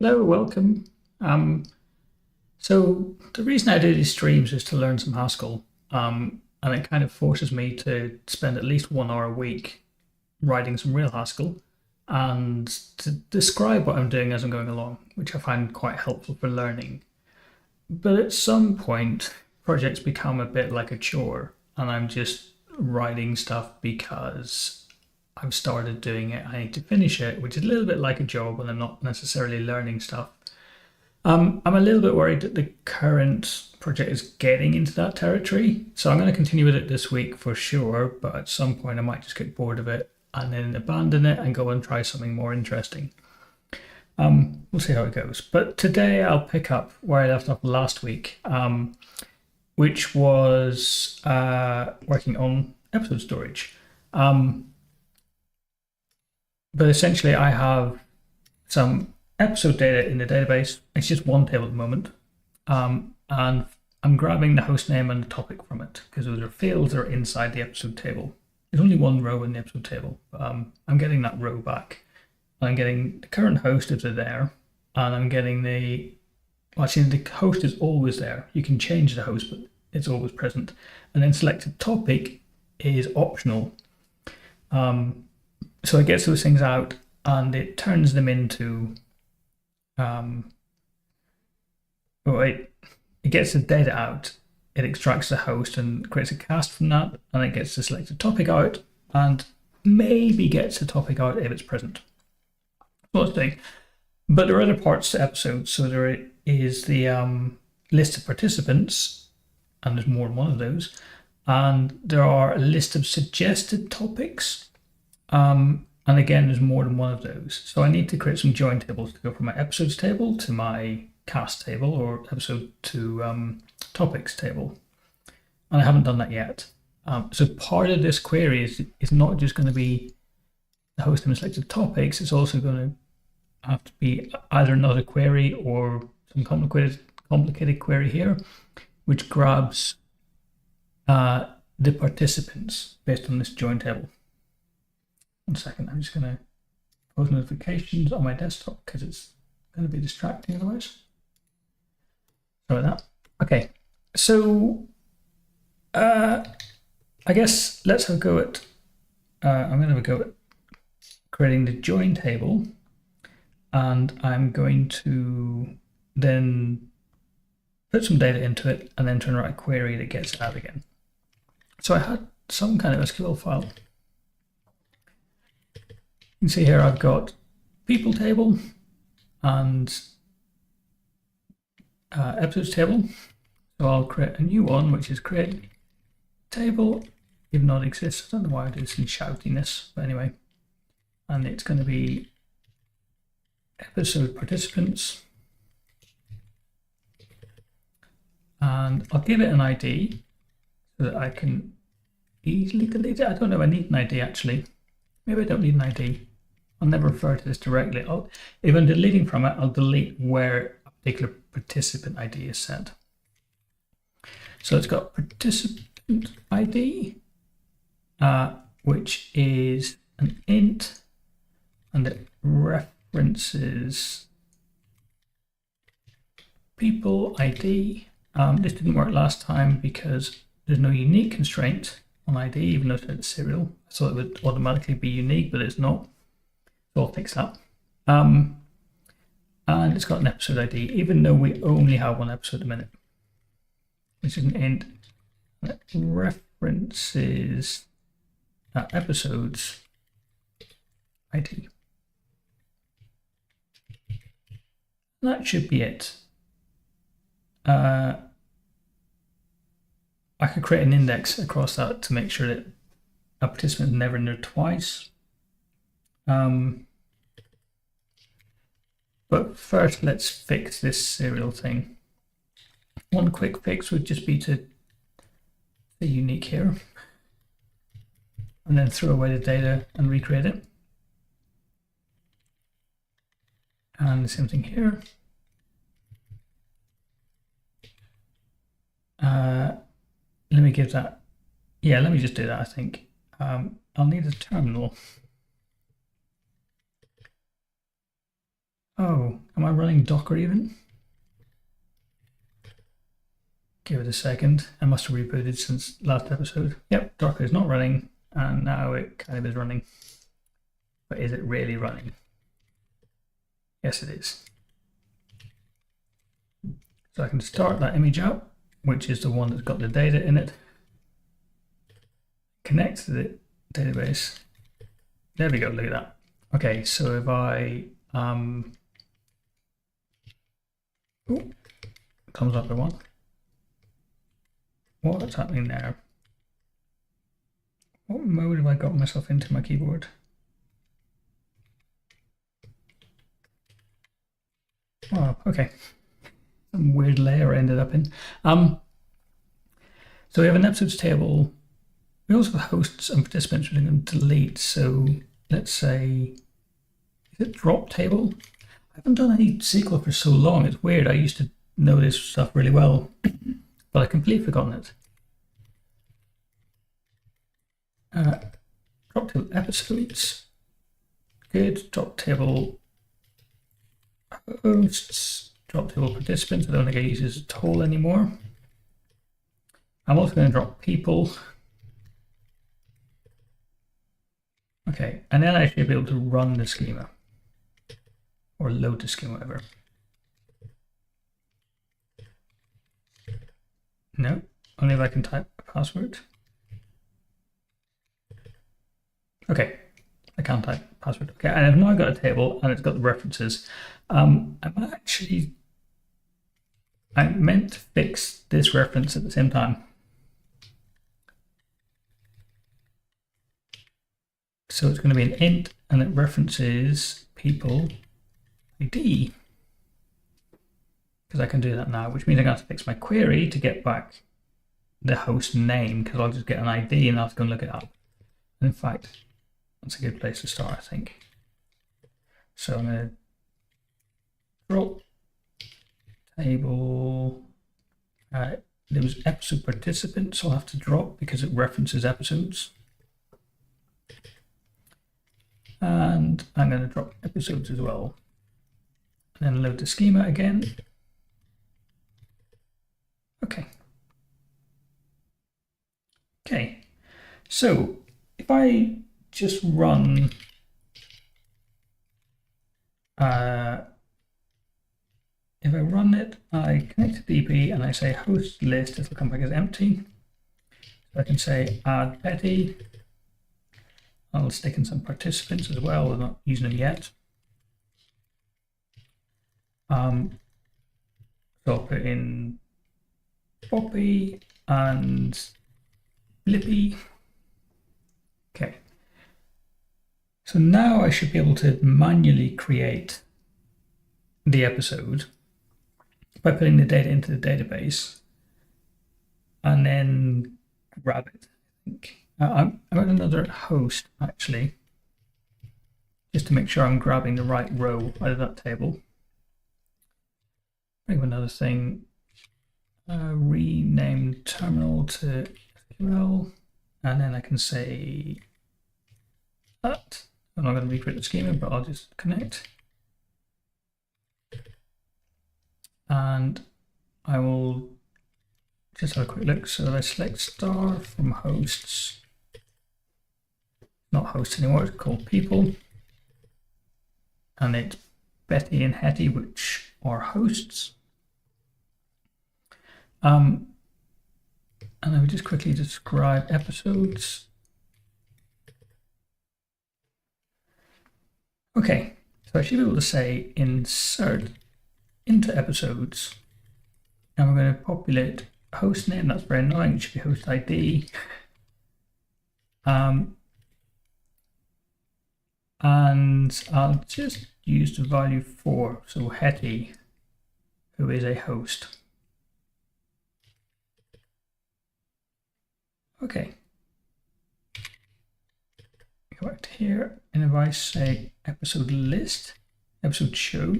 Hello, welcome. So the reason I do these streams is to learn some Haskell, and it kind of forces me to spend at least 1 hour a week writing some real Haskell and to describe what I'm doing as I'm going along, which I find quite helpful for learning. But at some point, projects become a bit like a chore, and I'm just writing stuff because I've started doing it. I need to finish it, which is a little bit like a job, and I'm not necessarily learning stuff. I'm a little bit worried that the current project is getting into that territory, so I'm going to continue with it this week for sure, but at some point I might just get bored of it and then abandon it and go and try something more interesting. We'll see how it goes. But today I'll pick up where I left off last week, which was working on episode storage. But essentially I have some episode data in the database. It's just one table at the moment. And I'm grabbing the host name and the topic from it because those are fields that are inside the episode table. There's only one row in the episode table. I'm getting that row back. I'm getting the current host if they're there, and I'm getting the host is always there. You can change the host, but it's always present. And then selected topic is optional. So it gets those things out and it turns them into, it gets the data out, it extracts the host and creates a cast from that, and it gets the selected topic out and maybe gets the topic out if it's present. Thing. But there are other parts to episodes. So there is the list of participants, and there's more than one of those. And there are a list of suggested topics. And again, there's more than one of those. So I need to create some join tables to go from my episodes table to my cast table, or episode to topics table. And I haven't done that yet. So part of this query is not just going to be the host name and selected topics. It's also going to have to be either another query or some complicated query here, which grabs the participants based on this join table. 1 second, I'm just going to close notifications on my desktop because it's going to be distracting otherwise. Sorry about that. Okay, so I guess let's have a go at, I'm going to have a go at creating the join table. And I'm going to then put some data into it and then turn around a query that gets it out again. So I had some kind of SQL file. You can see here I've got people table and episodes table. So I'll create a new one, which is create table, even though it exists. I don't know why I do some shoutiness, but anyway. And it's going to be episode participants, and I'll give it an ID so that I can easily delete it. I don't know if I need an ID actually. Maybe I don't need an ID. I'll never refer to this directly. If I'm deleting from it, I'll delete where a particular participant ID is set. So it's got participant ID, which is an int, and it references people ID. This didn't work last time because there's no unique constraint on ID, even though it's serial. I thought it would automatically be unique, but it's not. So I'll fix that. And it's got an episode ID, even though we only have one episode a minute, which is an int that references episodes ID. That should be it. I could create an index across that to make sure that a participant is never in there twice. But first, let's fix this serial thing. One quick fix would just be to be unique here, and then throw away the data and recreate it. And the same thing here. Let me give that, let me just do that, I think. I'll need a terminal. Oh, am I running Docker even? Give it a second. I must have rebooted since last episode. Yep, Docker is not running, and now it kind of is running. But is it really running? Yes, it is. So I can start that image up, which is the one that's got the data in it. Connect to the database. There we go, look at that. Okay, so if I comes up the one. What's happening there? What mode have I got myself into my keyboard? Oh, okay. Some weird layer I ended up in. So we have an episodes table. We also have hosts and participants we're going to delete. So let's say, is it drop table? I haven't done any SQL for so long. It's weird. I used to know this stuff really well, but I've completely forgotten it. Drop table episodes. Good. Drop table hosts. Drop table participants. I don't think I use this at all anymore. I'm also going to drop people. Okay, and then I should be able to run the schema or load the schema, whatever. No, only if I can type a password. Okay, I can't type a password. Okay, and I've now got a table and it's got the references. I meant to fix this reference at the same time. So it's going to be an int and it references people ID. Because I can do that now, which means I'm going to have to fix my query to get back the host name, because I'll just get an ID and I'll have to go and look it up. And in fact, that's a good place to start, I think. So I'm going to drop table. There was episode participants, so I'll have to drop because it references episodes. And I'm going to drop episodes as well. And then load the schema again. Okay. Okay. So if I just run if I run it, I connect to DB and I say host list, it'll come back as empty. So I can say add Betty. I'll stick in some participants as well. We're not using them yet. So I'll put in Poppy and Blippi. Okay. So now I should be able to manually create the episode by putting the data into the database and then grab it, I think. I'm at another host, actually, just to make sure I'm grabbing the right row out of that table. Bring up another thing, rename terminal to SQL, and then I can say that. I'm not going to recreate the schema, but I'll just connect. And I will just have a quick look. So I select star from hosts, not hosts anymore, it's called people. And it's Betty and Hetty, which are hosts. And I would just quickly describe episodes. Okay, so I should be able to say insert into episodes, and we're going to populate host name. That's very annoying. It should be host ID. And I'll just use the value 4, so Hetty, who is a host. Okay. Go back to here, and if I say episode list, episode show.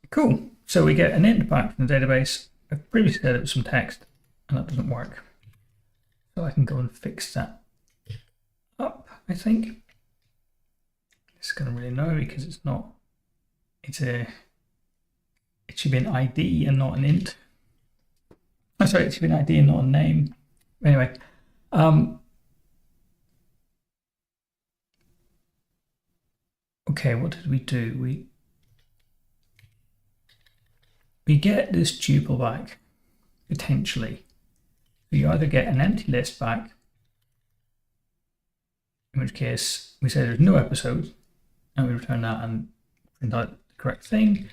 Cool. So we get an int back from the database. I previously said it was some text, and that doesn't work. So I can go and fix that up, I think. It's going to really annoy me because it's not. It should be an ID and not an int. Oh, sorry, it should be an ID and not a name. Anyway, okay, what did we do? We get this tuple back, potentially. So you either get an empty list back, in which case we say there's no episode, and we return that and print out the correct thing.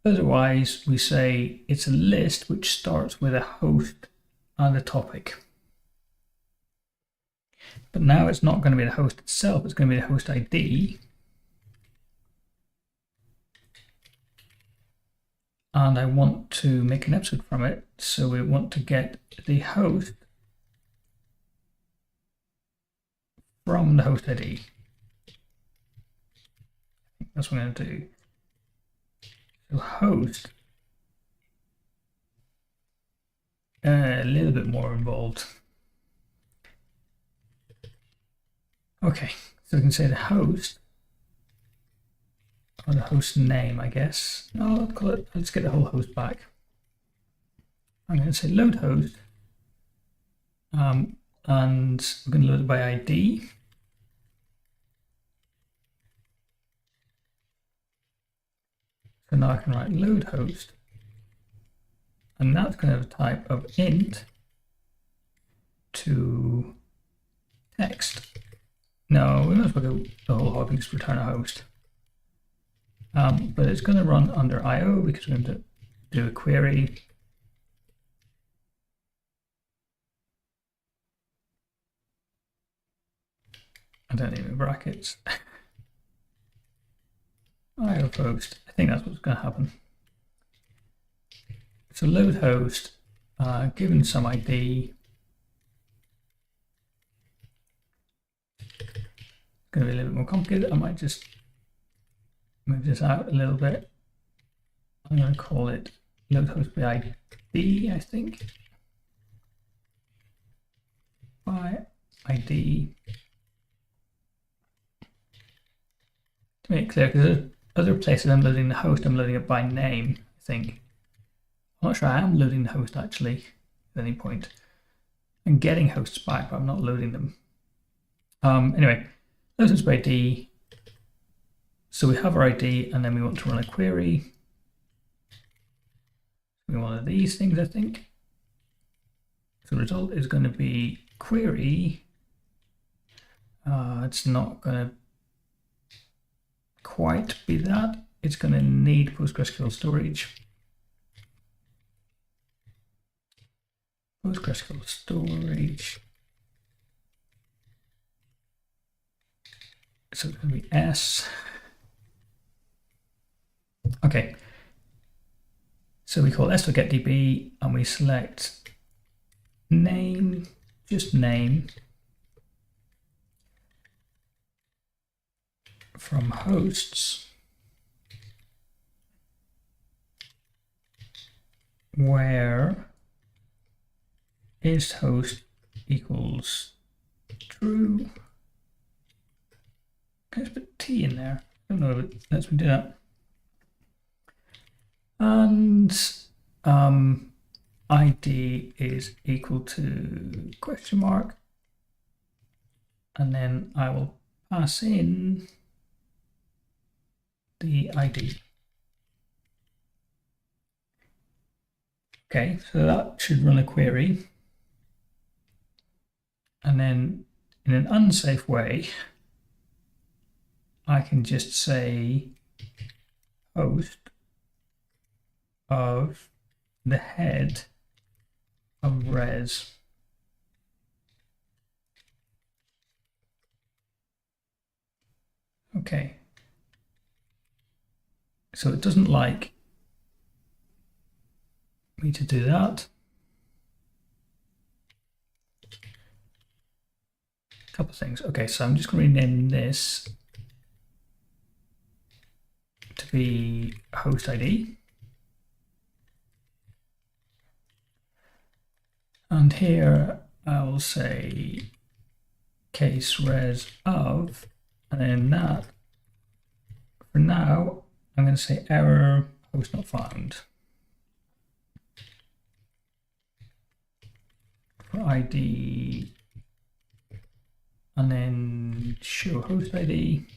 Otherwise, we say it's a list which starts with a host and a topic. But now it's not going to be the host itself, it's going to be the host ID. And I want to make an episode from it, so we want to get the host from the host ID. That's what I'm going to do. So host, a little bit more involved. Okay, so we can say the host, or the host name, I guess. No, I'll call it, let's get the whole host back. I'm going to say load host, and we're going to load it by ID. So now I can write load host, and that's going to have a type of int to text. No, we might as well go the whole hog and just return a host. But it's going to run under IO because we're going to do a query. I don't need any brackets. IO host. I think that's what's going to happen. So load host, given some ID, it's going to be a little bit more complicated. I might just move this out a little bit. I'm going to call it load host by ID, I think. By ID. To make it clear, because other places I'm loading the host, I'm loading it by name, I think. I'm not sure I am loading the host actually at any point. I'm getting hosts back, but I'm not loading them. Anyway, load host by ID. So we have our ID, and then we want to run a query. We want one of these things, I think. So the result is going to be query. It's not going to quite be that. It's going to need PostgreSQL storage. PostgreSQL storage. So it's going to be S. Okay. So we call s.getDB and we select name, just name, from hosts where is host equals true. Can I just put T in there? I don't know if it lets me do that. And ID is equal to question mark, and then I will pass in the ID. Okay, so that should run a query, and then in an unsafe way, I can just say host of the head of res. Okay. So it doesn't like me to do that. A couple of things. Okay, so I'm just going to rename this to be host ID. And here I'll say case res of, and then that For now, I'm going to say error host not found. For ID, and then show host ID.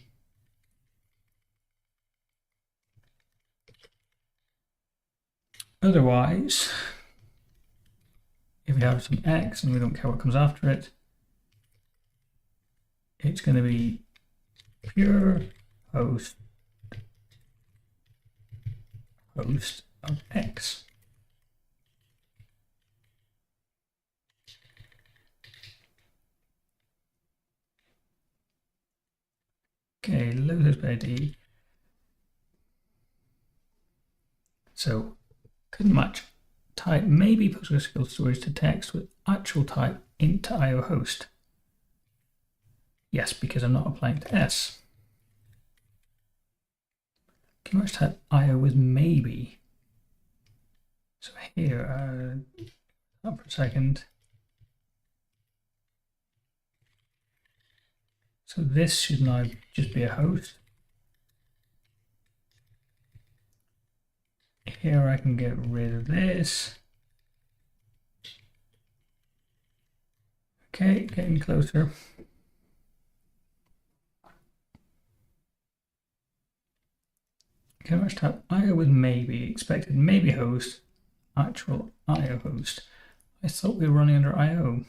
Otherwise, if we have some X and we don't care what comes after it, it's going to be pure host of X. Okay, load host ID. So couldn't match type maybe PostgreSQL storage to text with actual type int IO host. Yes, because I'm not applying to S. Can match type IO with maybe. So here, up for a second. So this should now just be a host. Here I can get rid of this. Okay, getting closer. Can match type IO with maybe, expected maybe host, actual IO host. I thought we were running under IO.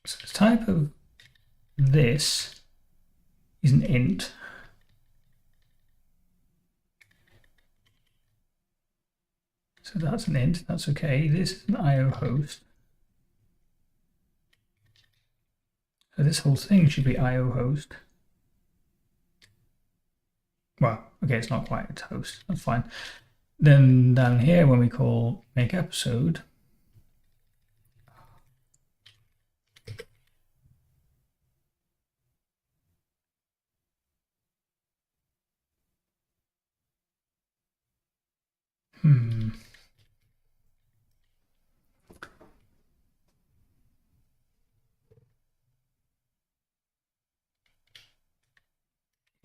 So the type of this is an int. So that's an int, that's okay. This is an IO host. So this whole thing should be IO host. Well, okay, it's not quite, it's host, that's fine. Then down here, when we call make episode,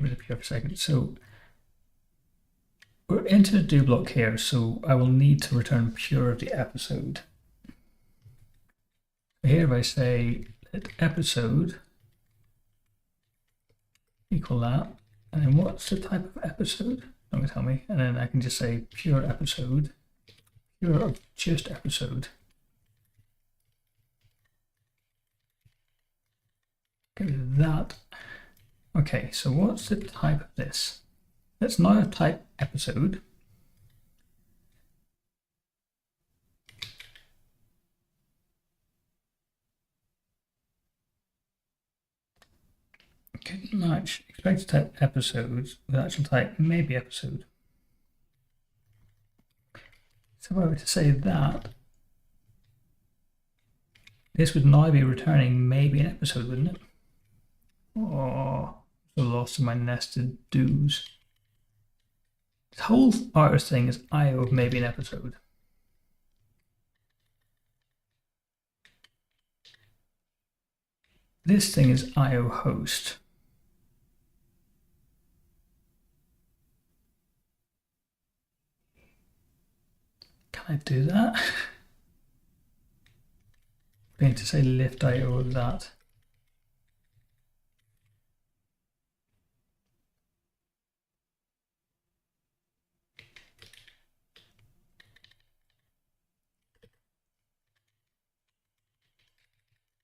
Give it a pure second. So we're into the do block here, so I will need to return pure of the episode. Here if I say let episode equal that, and then what's the type of episode? Not going to tell me, and then I can just say pure episode, pure of just episode. Get rid of that. Okay, so what's the type of this? Let's now type episode. Couldn't match expected type episodes with actual type maybe episode. So if I were to say that, this would now be returning maybe an episode, wouldn't it? Oh, the loss of my nested do's. This whole artist thing is IO of maybe an episode. This thing is IO host. Can I do that? I'm going to say lift IO of that.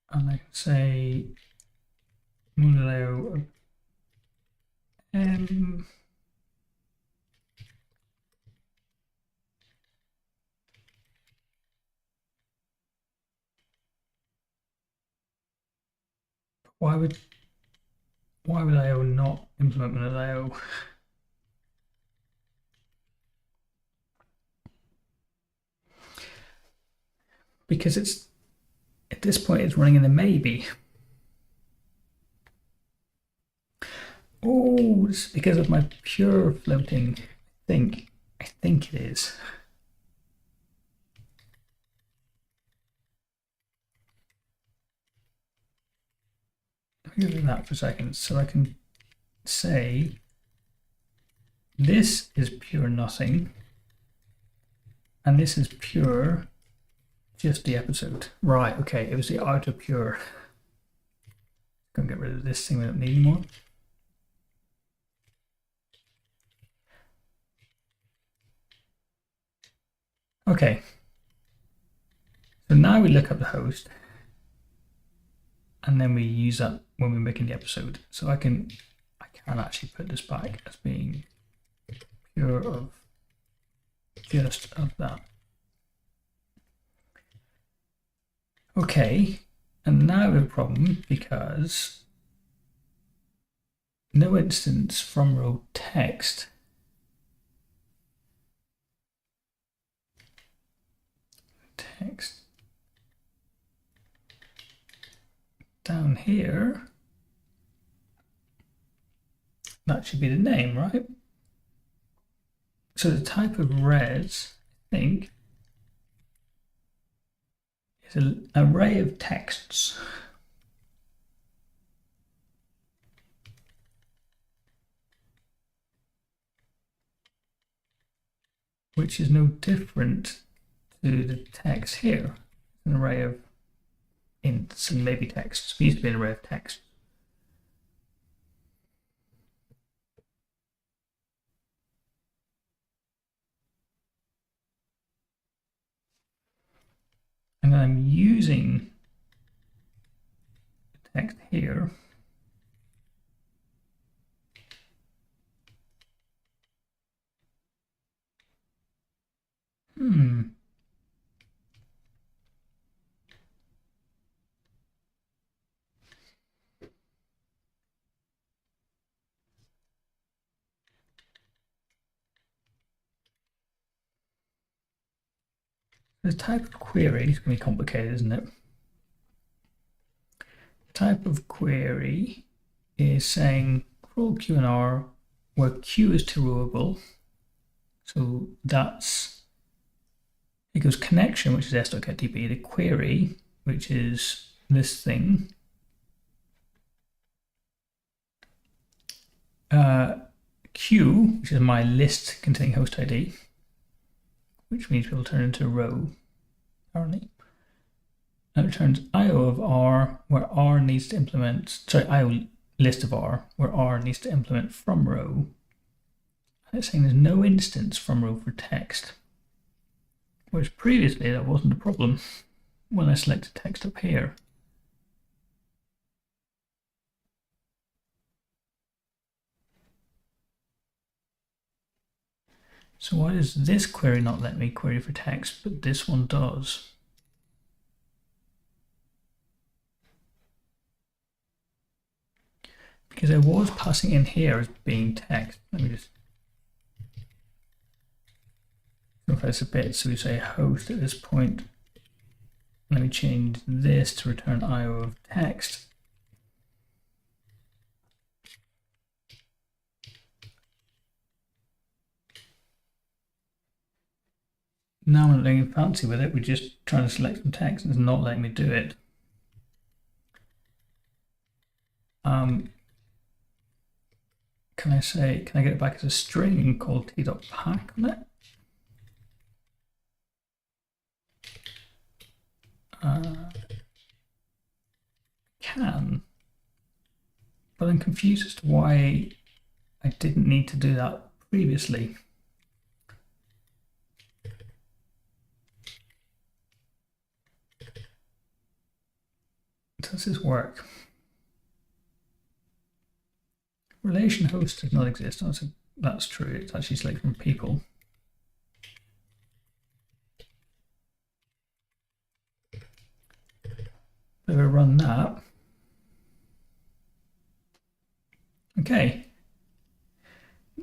And I can say Moonaleo of M. Why would IO not implement Moonaleo? Because it's at this point it's running in a maybe. Oh, it's because of my pure floating. I think it is. Let me do that for a second. So I can say this is pure nothing, and this is pure just the episode. Right, okay, it was the outer pure. Gonna get rid of this thing we don't need anymore. Okay. So now we look up the host, and then we use that when we're making the episode. So I can actually put this back as being pure of just of that. Okay, and now we have a problem because no instance from row text down here. That should be the name, right? So the type of res, I think, is an array of texts. Which is no different to the text here. An array of ints and maybe texts. It used to be an array of text. And then I'm using the text here. The type of query is going to be complicated, isn't it? The type of query is saying crawl Q and R where Q is to rowable. So that's equals connection, which is s.getDB, the query, which is this thing. Q, which is my list containing host ID, which means people turn into a row, apparently. And it returns IO of R, where R needs to implement, sorry, IO list of R, where R needs to implement from row. And it's saying there's no instance from row for text, whereas previously that wasn't a problem when I selected text up here. So why does this query not let me query for text, but this one does? Because I was passing in here as being text. Let me just simplify this a bit. So we say host at this point. Let me change this to return IO of text. Now I'm not doing fancy with it. We're just trying to select some text and it's not letting me do it. Can I get it back as a string called t.pack on it? Can, but I'm confused as to why I didn't need to do that previously. Does this work? Relation host does not exist. That's true. It's actually selected from people. If I run that, okay.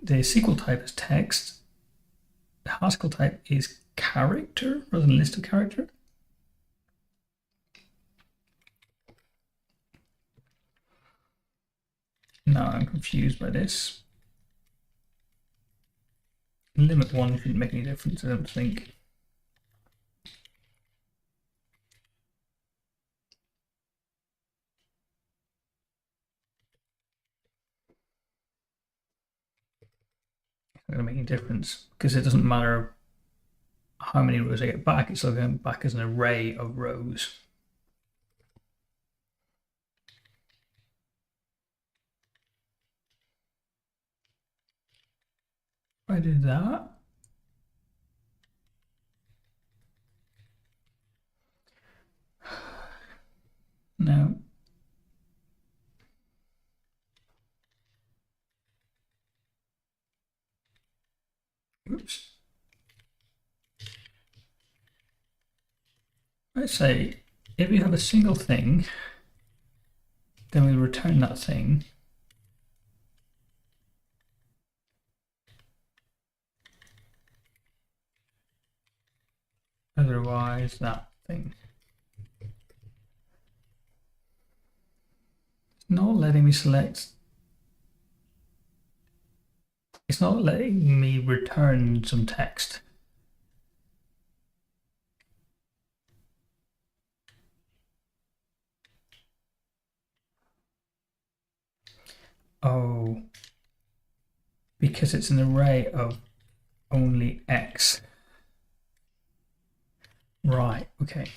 The SQL type is text. The Haskell type is character rather than list of character. Now I'm confused by this. Limit 1 shouldn't make any difference, I don't think. It's not going to make any difference because it doesn't matter how many rows I get back, it's still going back as an array of rows. If I do that, no. Oops. Let's say if you have a single thing, then we return that thing. Otherwise, that thing. It's not letting me select. It's not letting me return some text. Oh, because it's an array of only X. Right, okay.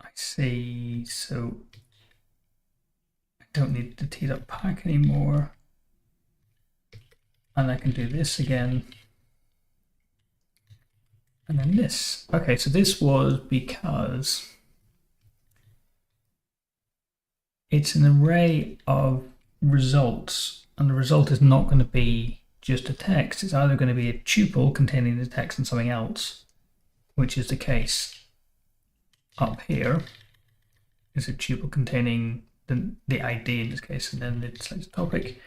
I see, so I don't need the t.pack anymore. And I can do this again. And then this. Okay, so this was because it's an array of results, and the result is not going to be just a text. It's either going to be a tuple containing the text and something else, which is the case up here. Is a tuple containing the ID in this case, and then it's like the topic.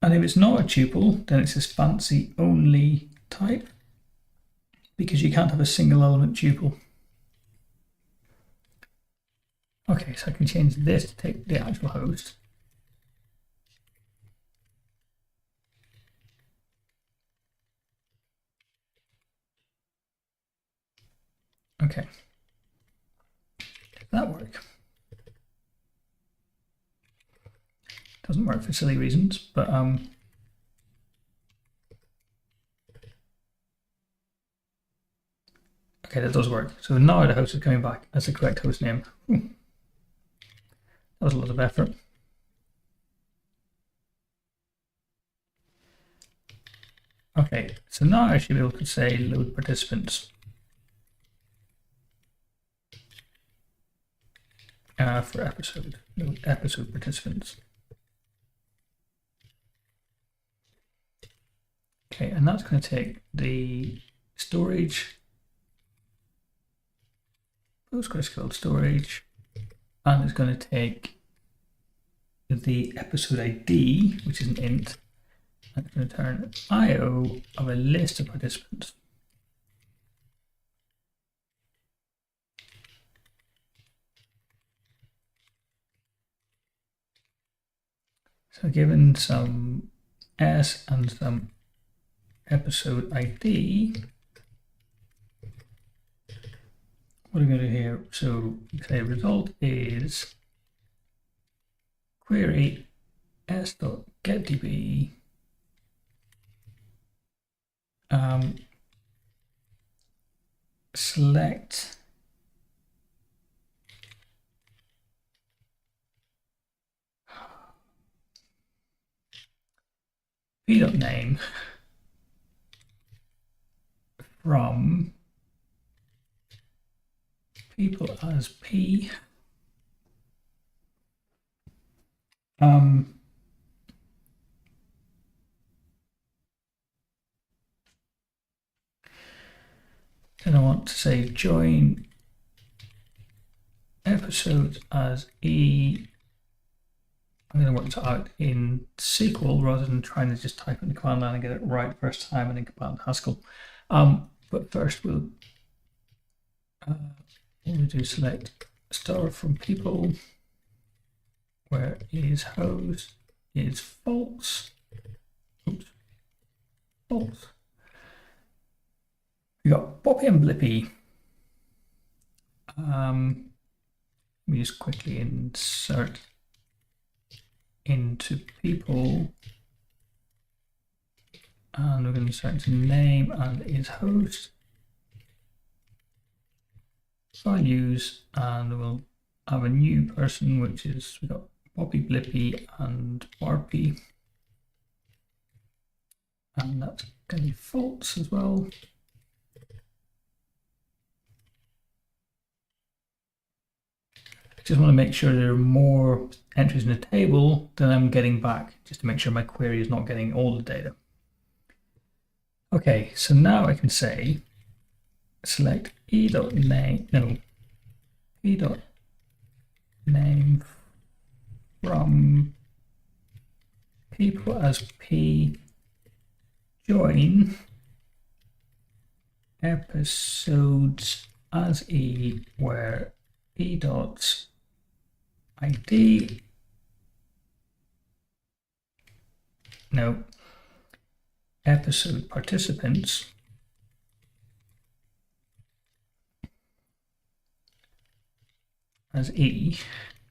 And if it's not a tuple, then it's this fancy only type, because you can't have a single element tuple. Okay, so I can change this to take the actual host. Okay. Did that work? Doesn't work for silly reasons, but okay, that does work. So now the host is coming back as the correct host name. That was a lot of effort. Okay, so now I should be able to say load participants for episode, load episode participants. Okay, and that's going to take the storage, PostgreSQL storage, and it's going to take the episode ID, which is an int, and it's going to turn IO of a list of participants. So given some S and some episode ID, what are we going to do here? So say result is query s.getDB select p.name from people as P. Then I want to say join episodes as E. I'm going to work that out in SQL rather than trying to just type in the command line and get it right first time and then compile in Haskell. But first we'll do select star from people, where is host is false. Oops, false. We got Boppy and Blippy. Let me just quickly insert into people, and we're going to insert into name and is host. Values, and we'll have a new person, which is we got Boppy, Blippy, and Barpy, and that's going to be false as well. I just want to make sure there are more entries in the table than I'm getting back, just to make sure my query is not getting all the data. Okay, so now I can say select e.name, no, e.name from people as p, join episodes as e, where e.id no, episode participants as e,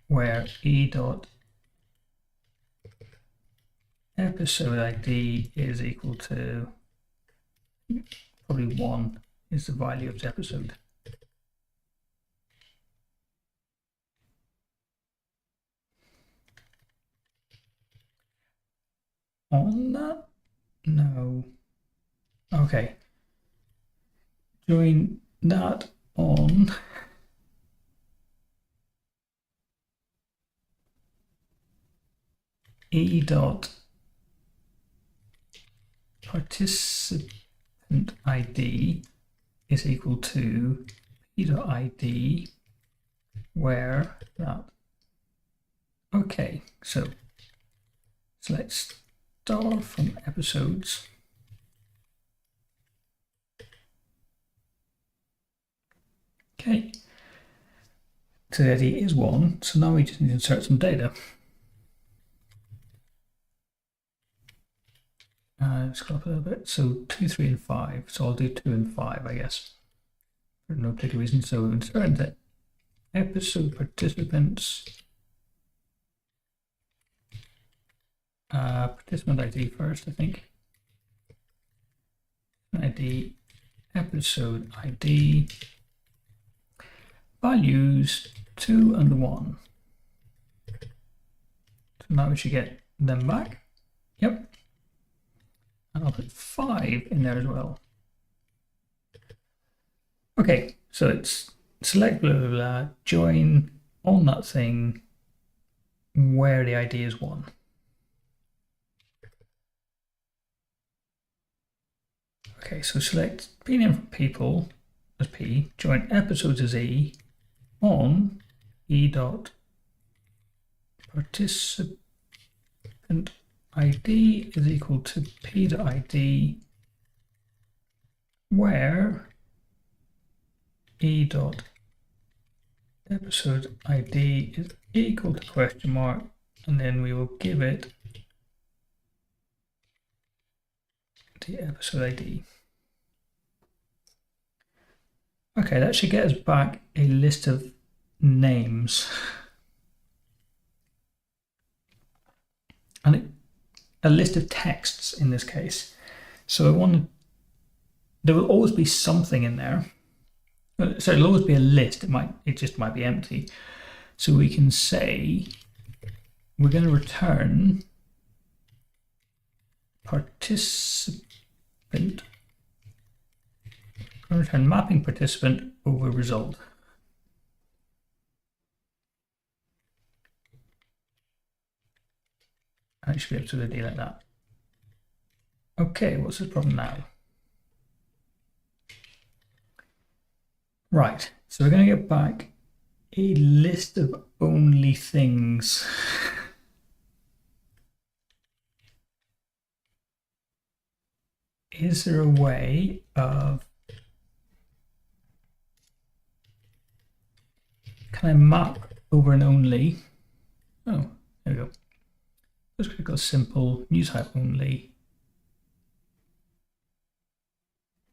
where e.episode ID is equal to probably 1 is the value of the episode. On that? No. Okay. Join that on e.participant ID is equal to p.id, where that. Okay, so select star from episodes. Okay, so the ID is 1, so now we just need to insert some data. Scroll up a little bit, so 2, 3, and 5, so I'll do 2 and 5, I guess, for no particular reason. So insert the episode participants, participant ID first, I think. ID, episode ID, values 2 and 1. So now we should get them back. Yep. And I'll put 5 in there as well. Okay, so it's select blah, blah, blah, join on that thing where the ID is 1. Okay, so select p-name from people as p, join episodes as e, on e.participant ID is equal to p.id, where e.episode ID is equal to question mark, and then we will give it the episode ID. Okay, that should get us back a list of names. And a list of texts in this case. So there will always be something in there. So it'll always be a list. It just might be empty. So we can say we're going to return participant. We're going to return mapping participant over result. I should be able to do a deal like that. Okay, what's the problem now? Right, so we're going to get back a list of only things. is there a way of, can I map over an only? Oh, there we go. Just click on simple, new type only.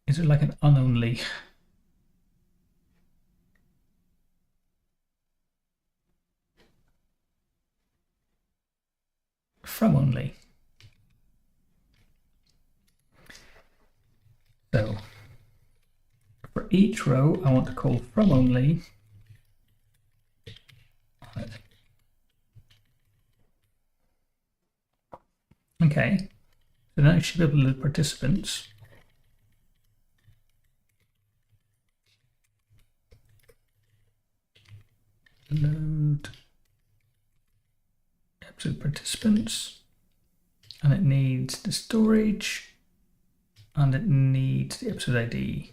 Is it like an unonly? From only. So for each row, I want to call from only. Okay, so now I should be able to load participants. Load episode participants, and it needs the storage, and it needs the episode ID,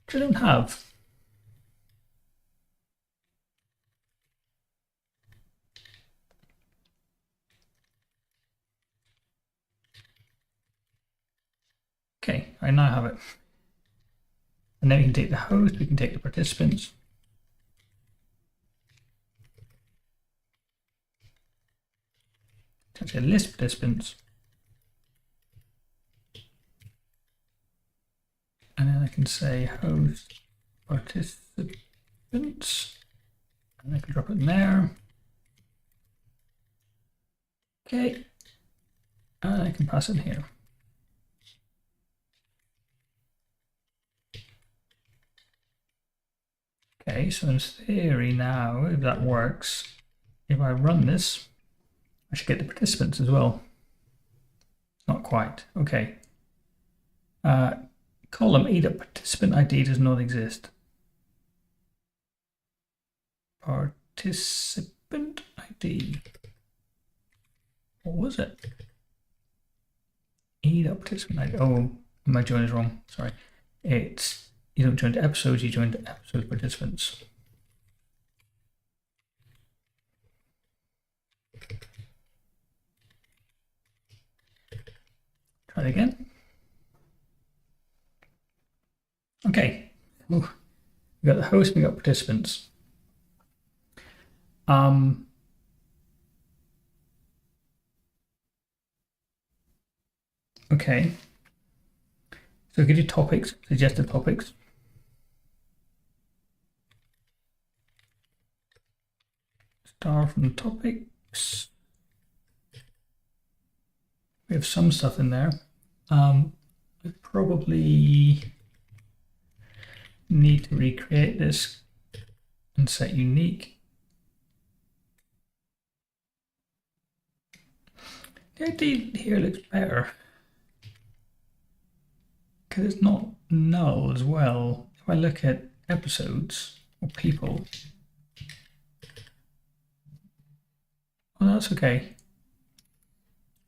which I don't have. Okay, I now have it. And then we can take the host, we can take the participants. Actually, list participants. And then I can say host participants. And I can drop it in there. Okay. And I can pass it in here. Okay, so in theory now, if that works, if I run this, I should get the participants as well. Not quite. Okay. Column either participant ID does not exist. Participant ID. What was it? Either participant ID. Oh, my join is wrong. Sorry. It's, you don't join the episodes, you join the episode participants. Try it again. Okay. Ooh. We got the host, we got participants. Okay. So we could do topics, suggested topics. Start from topics. We have some stuff in there. We probably need to recreate this and set unique. The ID here looks better because it's not null as well. If I look at episodes or people, well, that's okay.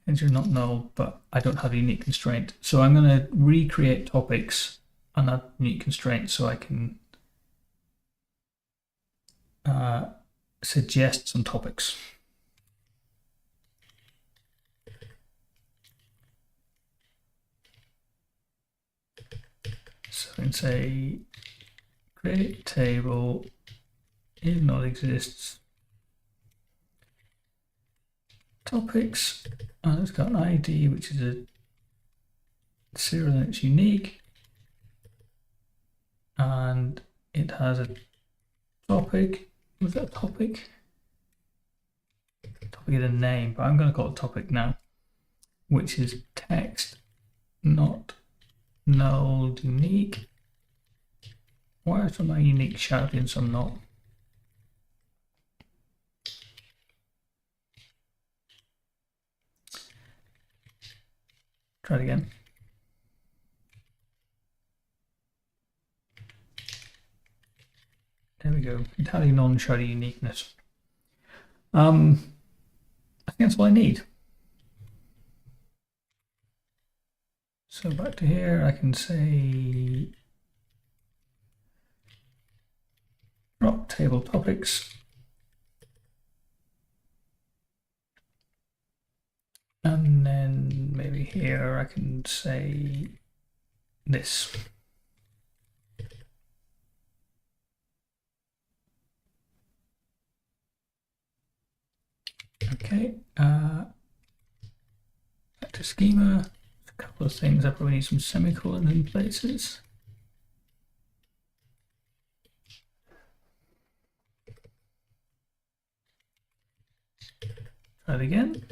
Things are not null, but I don't have a unique constraint. So I'm going to recreate topics and add unique constraint so I can suggest some topics. So I can say create table if not exists topics, and it's got an ID which is a serial and it's unique, and it has a topic. Was that a topic? Topic is a name, but I'm going to call it topic now, which is text not null unique. Why are some of my unique shouted and some not? Try it again. There we go. Entirely non-shouty uniqueness. I think that's all I need. So back to here, I can say drop table topics. And then maybe here, I can say this. Okay, back to schema. A couple of things, I probably need some semicolons in places. Try it again.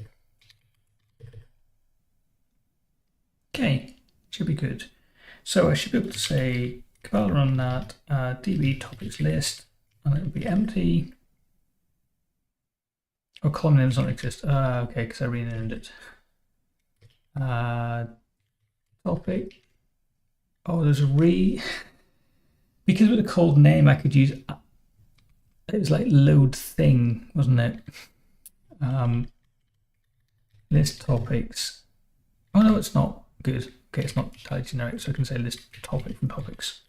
Okay, should be good. So I should be able to say compiler on that db topics list, and it will be empty. Oh, column names don't exist. Okay, because I renamed it. Topic. Oh, there's a because with a cold name, I could use. It was like load thing, wasn't it? List topics. Oh no, it's not good. Okay, it's not entirely generic, so I can say list topic from topics.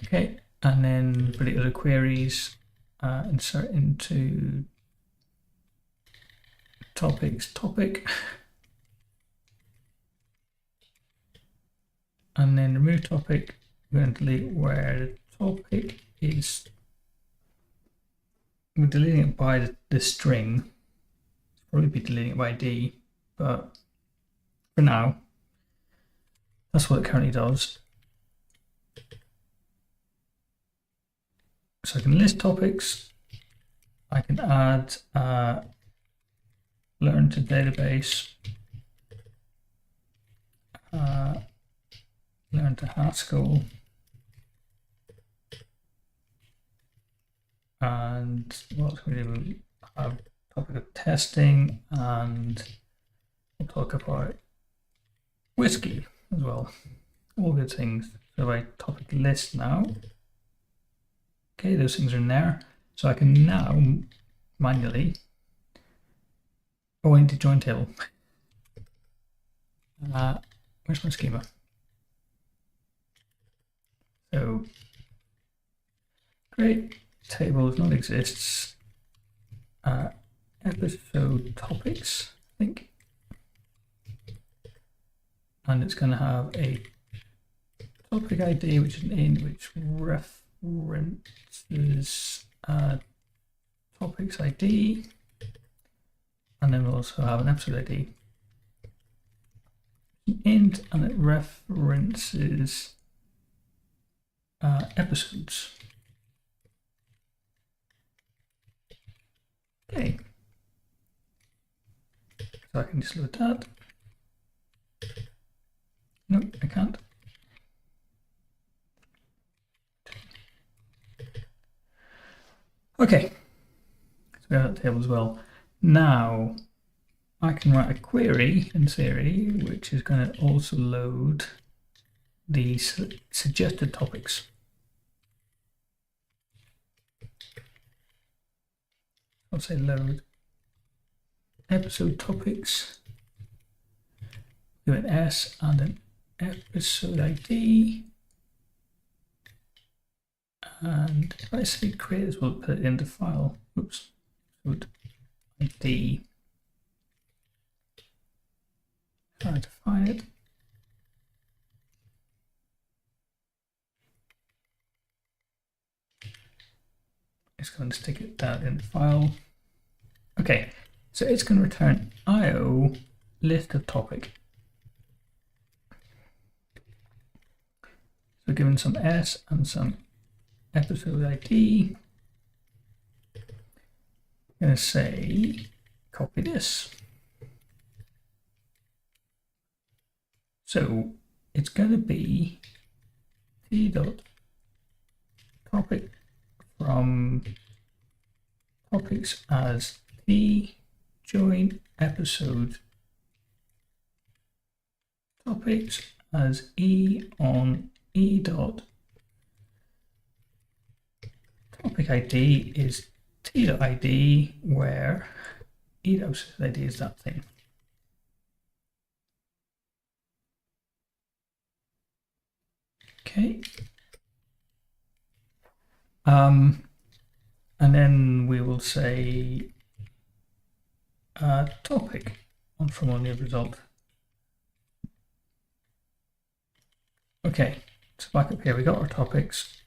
Okay, and then for the other queries, insert into topics topic, and then remove topic. We're going to delete where the topic is. We're deleting it by the string. Probably be deleting it by D, but for now, that's what it currently does. So I can list topics. I can add learn to database, learn to Haskell, and what else we do? We have topic of testing, and we'll talk about whiskey as well. All good things. So I topic list now. Okay, those things are in there. So I can now manually. Oh, I need to join table. Where's my schema? So great, table does not exists. Episode topics, I think. And it's going to have a topic ID, which is an int, which references topics ID. And then we'll also have an episode ID. Int, and it references episodes. Okay. So I can just load that. Nope, I can't. Okay. So we have that table as well. Now I can write a query in theory, which is going to also load the suggested topics. I'll say load episode topics. Do an S and an episode ID. And if I say create as well, put it in the file. Oops. Episode ID. Try to find it. It's going to stick it down in the file. Okay, so it's going to return IO list of topic. So given some S and some episode ID, I'm going to say copy this. So it's going to be t.topic from topics as t join episode topics as e on e dot topic ID is t.id where e dot ID is that thing. Okay. And And then we will say topic on from only a result. Okay, so back up here, we got our topics.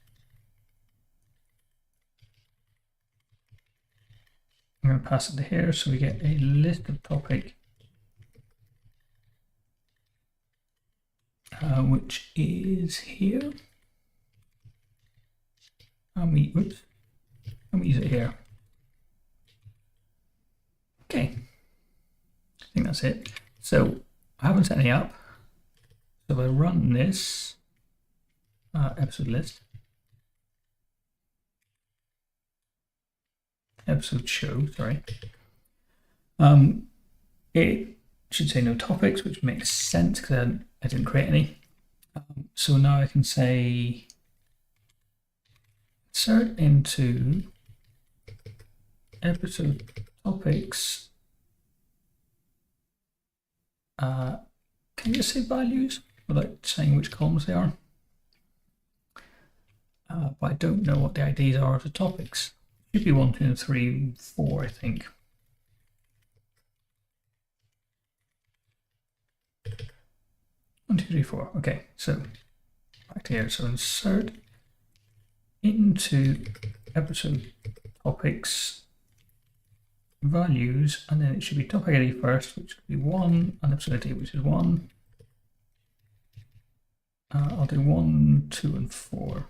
I'm going to pass it to here, so we get a list of topic, which is here. And we use it here. Okay, I think that's it. So I haven't set any up. So if I run this episode list, episode show, sorry. It should say no topics, which makes sense because I didn't create any. So now I can say insert into episode topics. Can you just say values without saying which columns they are? But I don't know what the IDs are of the topics. Should be 1, 2, 3, 4, I think. One, two, three, four. Okay, so back to here. So insert into episode topics values, and then it should be topic ID first, which would be 1, and episode ID, which is 1. I'll do 1, 2, and 4.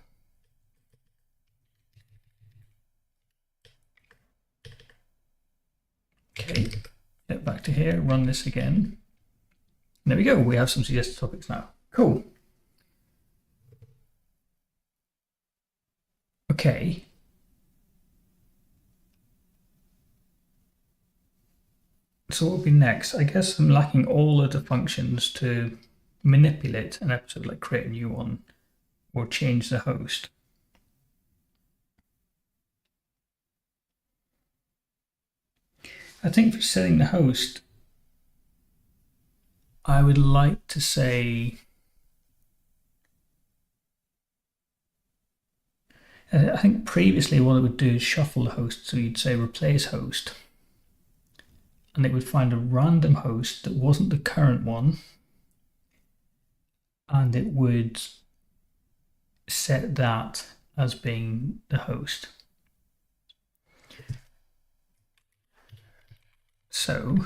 Okay, get back to here, run this again. And there we go, we have some suggested topics now. Cool. Okay. So what will be next? I guess I'm lacking all of the functions to manipulate an episode, like create a new one or change the host. I think for setting the host, I would like to say, I think previously what it would do is shuffle the host. So you'd say replace host, and it would find a random host that wasn't the current one, and it would set that as being the host. So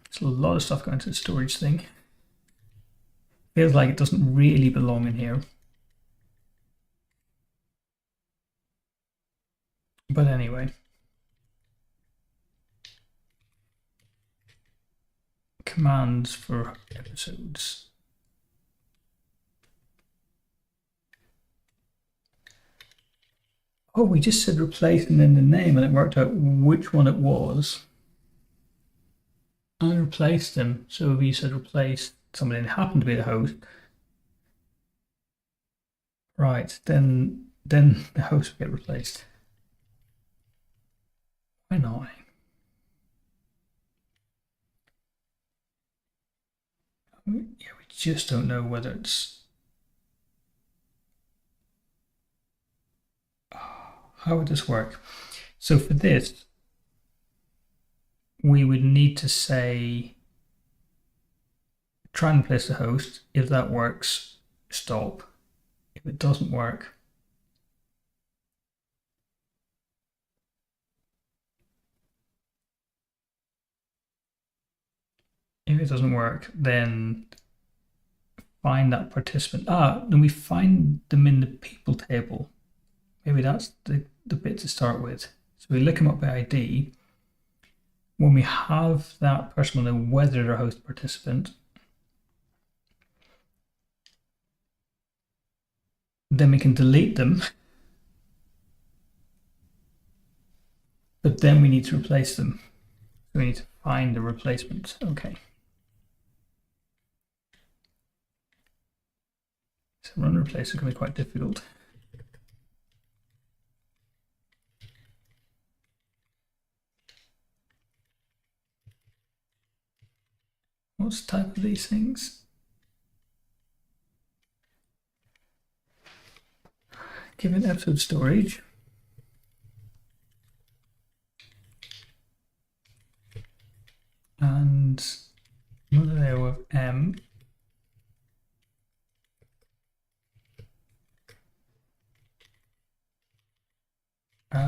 there's a lot of stuff going to the storage thing. Feels like it doesn't really belong in here. But anyway. Commands for episodes. Oh, we just said replace and then the name, and it worked out which one it was. And replaced them. So if you said replace somebody and happened to be the host, right, then the host will get replaced. Why not? Yeah, we just don't know whether it's. How would this work? So for this, we would need to say, try and replace the host. If that works, stop. If it doesn't work, then find that participant. Then we find them in the people table. Maybe that's the bit to start with. So we look them up by ID. When we have that person, we'll know whether they're a host participant. Then we can delete them. But then we need to replace them. So we need to find the replacement. Okay. So run replace is going to be quite difficult. What's the type of these things? Given episode storage.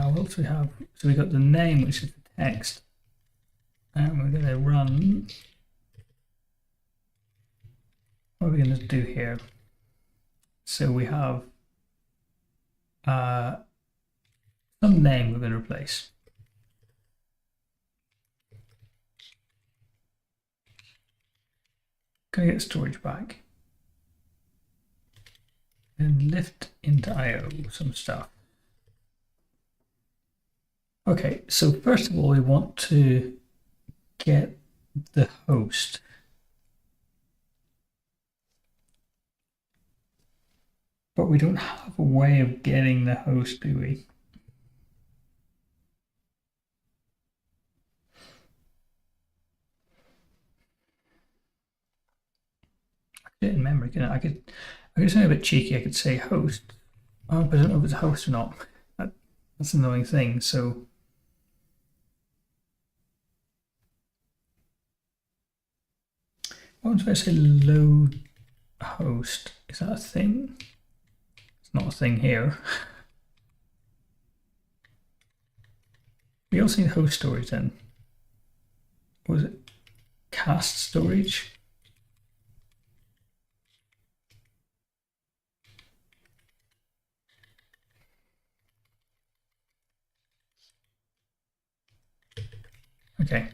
what else we have? So we got the name, which is the text, and we're going to run. What are we going to do here? So we have some name we're going to replace. Going to get storage back. And lift into IO some stuff. Okay, so first of all, we want to get the host. But we don't have a way of getting the host, do we? I could do it in memory, can I? I could do something a bit cheeky. I could say host. Oh, but I don't know if it's a host or not. That's an annoying thing. So what if I say load host? Is that a thing? It's not a thing here. We also need host storage then. What was it? Cast storage? Okay.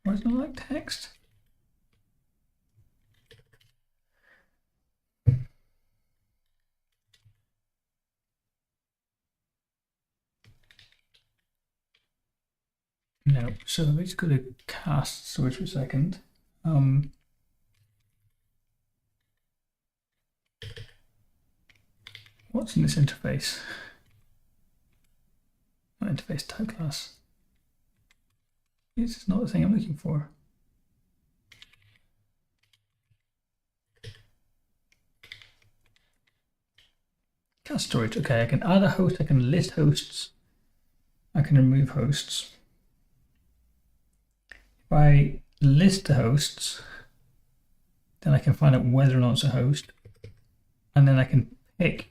Why is it not like text? No, so let's go to cast storage for a second. What's in this interface? Not interface, type class. This is not the thing I'm looking for. Cast storage. Okay, I can add a host, I can list hosts, I can remove hosts. If I list the hosts, then I can find out whether or not it's a host, and then I can pick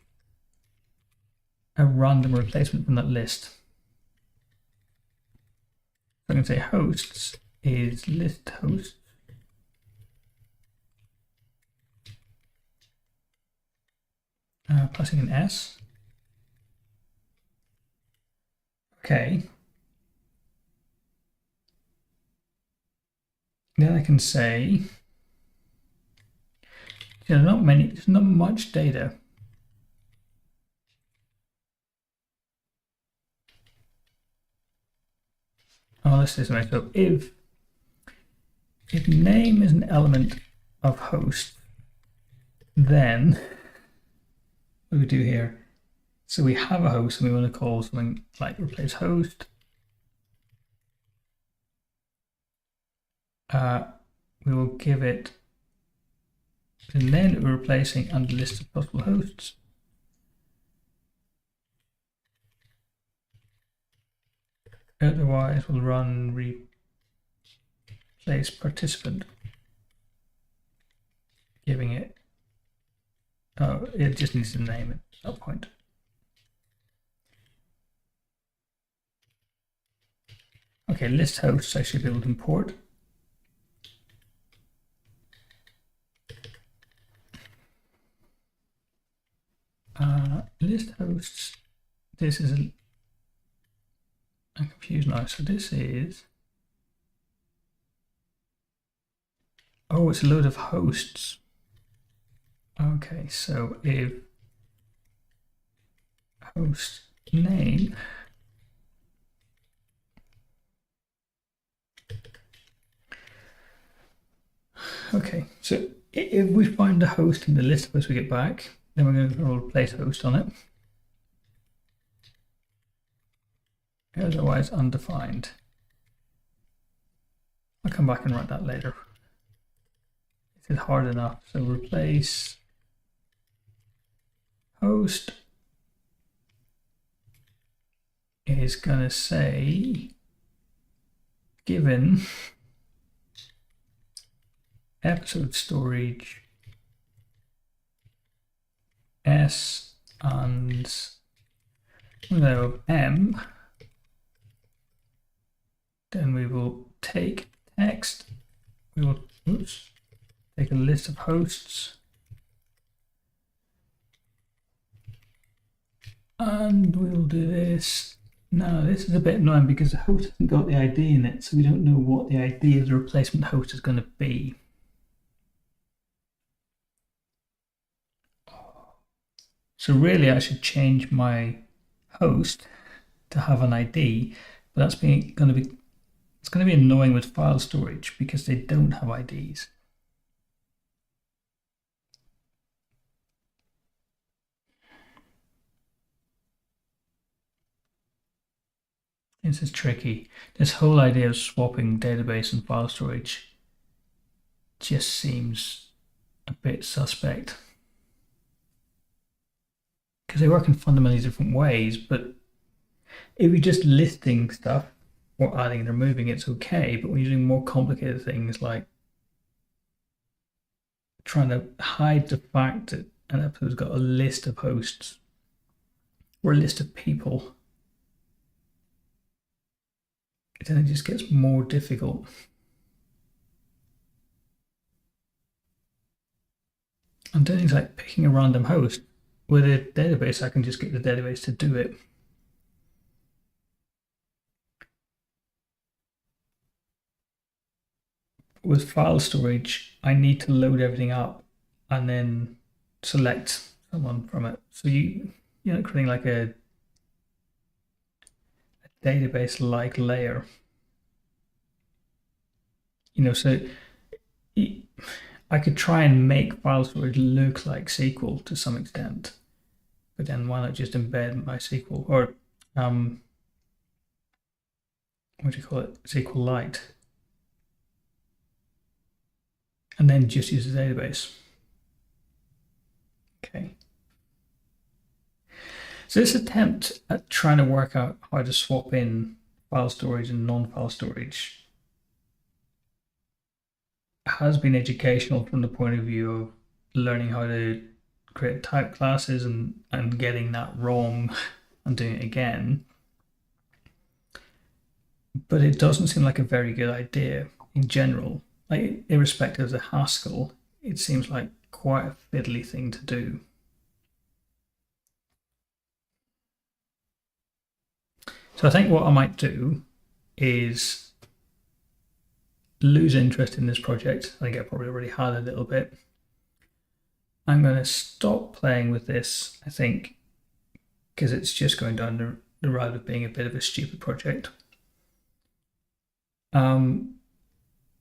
a random replacement from that list. So I can say hosts is list hosts. Passing an S. Okay. Then I can say, there's not much data. Oh, let's do something. So if name is an element of host, then what do we do here? So we have a host and we want to call something like replace host. We will give it the name that we're replacing and the list of possible hosts. Otherwise, we'll run replace participant, giving it, oh, it just needs to name it at that point. Okay, list hosts I should be able to import. List hosts, this is I'm confused now. So this is, oh, it's a load of hosts. Okay, so if host name okay, so if we find a host in the list of hosts we get back, then we're going to replace host on it. Otherwise undefined. I'll come back and write that later. It is hard enough. So replace host is going to say given episode storage s and no m, then we will take text, we will take a list of hosts, and we'll do this. Now this is a bit annoying because the host hasn't got the ID in it, so we don't know what the ID of the replacement host is going to be. So really I should change my host to have an ID, but that's going to be annoying with file storage because they don't have IDs. This is tricky. This whole idea of swapping database and file storage just seems a bit suspect. Because they work in fundamentally different ways, but if you're just listing stuff or adding and removing, it's okay. But when you're doing more complicated things like trying to hide the fact that an episode's got a list of hosts or a list of people, then it just gets more difficult. And doing things like picking a random host with a database, I can just get the database to do it. With file storage, I need to load everything up and then select someone from it. So you're creating like a database-like layer. So I could try and make file storage look like SQL to some extent, but then why not just embed MySQL or what do you call it, SQLite, and then just use the database. Okay. So this attempt at trying to work out how to swap in file storage and non-file storage has been educational from the point of view of learning how to create type classes and getting that wrong and doing it again. But it doesn't seem like a very good idea in general. Like, irrespective of the Haskell, it seems like quite a fiddly thing to do. So I think what I might do is lose interest in this project. I think I probably already had a little bit. I'm going to stop playing with this, I think, because it's just going down the route of being a bit of a stupid project.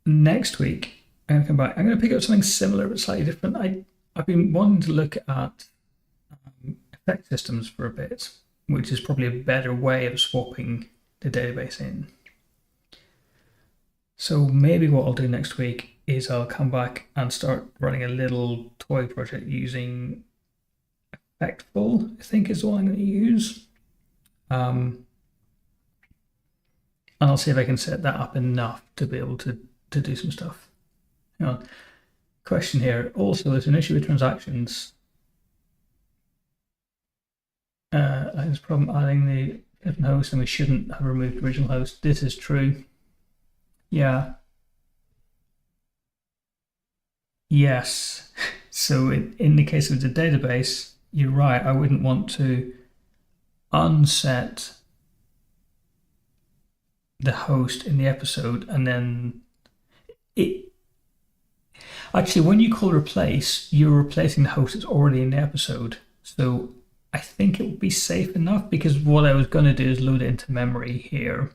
Next week, I'm going to come back. I'm going to pick up something similar but slightly different. I've been wanting to look at effect systems for a bit, which is probably a better way of swapping the database in. So maybe what I'll do next week is I'll come back and start running a little toy project using Effectful, I think is what I'm going to use. And I'll see if I can set that up enough to be able to do some stuff. Question here. Also, there's an issue with transactions. There's a problem adding the different host, and we shouldn't have removed the original host. This is true. Yeah. Yes. So in the case of the database, you're right. I wouldn't want to unset the host in the episode and then actually, when you call replace, you're replacing the host that's already in the episode. So I think it would be safe enough, because what I was going to do is load it into memory here.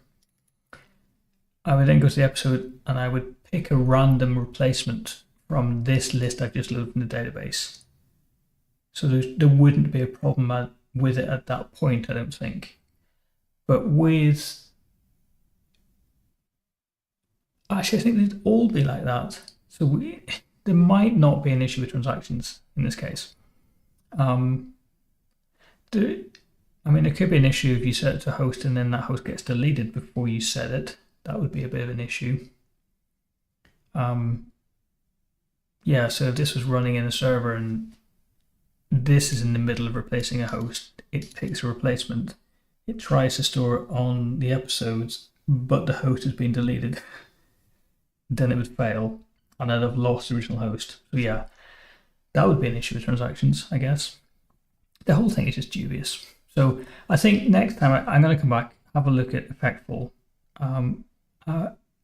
I would then go to the episode and I would pick a random replacement from this list I've just loaded from the database. So there wouldn't be a problem with it at that point, I don't think. But with... Actually, I think they'd all be like that. So there might not be an issue with transactions in this case. I mean, it could be an issue if you set it to host and then that host gets deleted before you set it. That would be a bit of an issue. Yeah, so if this was running in a server and this is in the middle of replacing a host. It picks a replacement. It tries to store it on the episodes, but the host has been deleted. Then it would fail, and I'd have lost the original host. So yeah, that would be an issue with transactions, I guess. The whole thing is just dubious. So I think next time I'm going to come back, have a look at Effectful,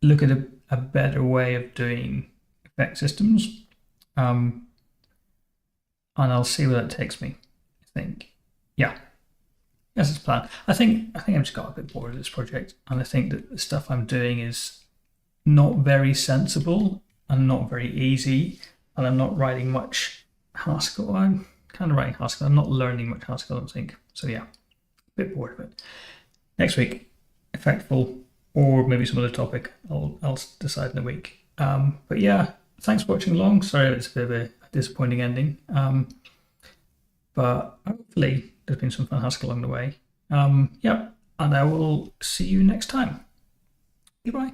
look at a better way of doing effect systems, and I'll see where that takes me. I think, yeah, that's the plan. I think I've just got a bit bored of this project, and I think that the stuff I'm doing is not very sensible and not very easy, and I'm not writing much Haskell. I'm kind of writing Haskell. I'm not learning much Haskell, I don't think. So yeah, a bit bored of it. Next week, Effectful, or maybe some other topic. I'll decide in a week. But yeah, thanks for watching along. Sorry it's a bit of a disappointing ending. But hopefully there's been some fun Haskell along the way. Yeah, and I will see you next time. Goodbye.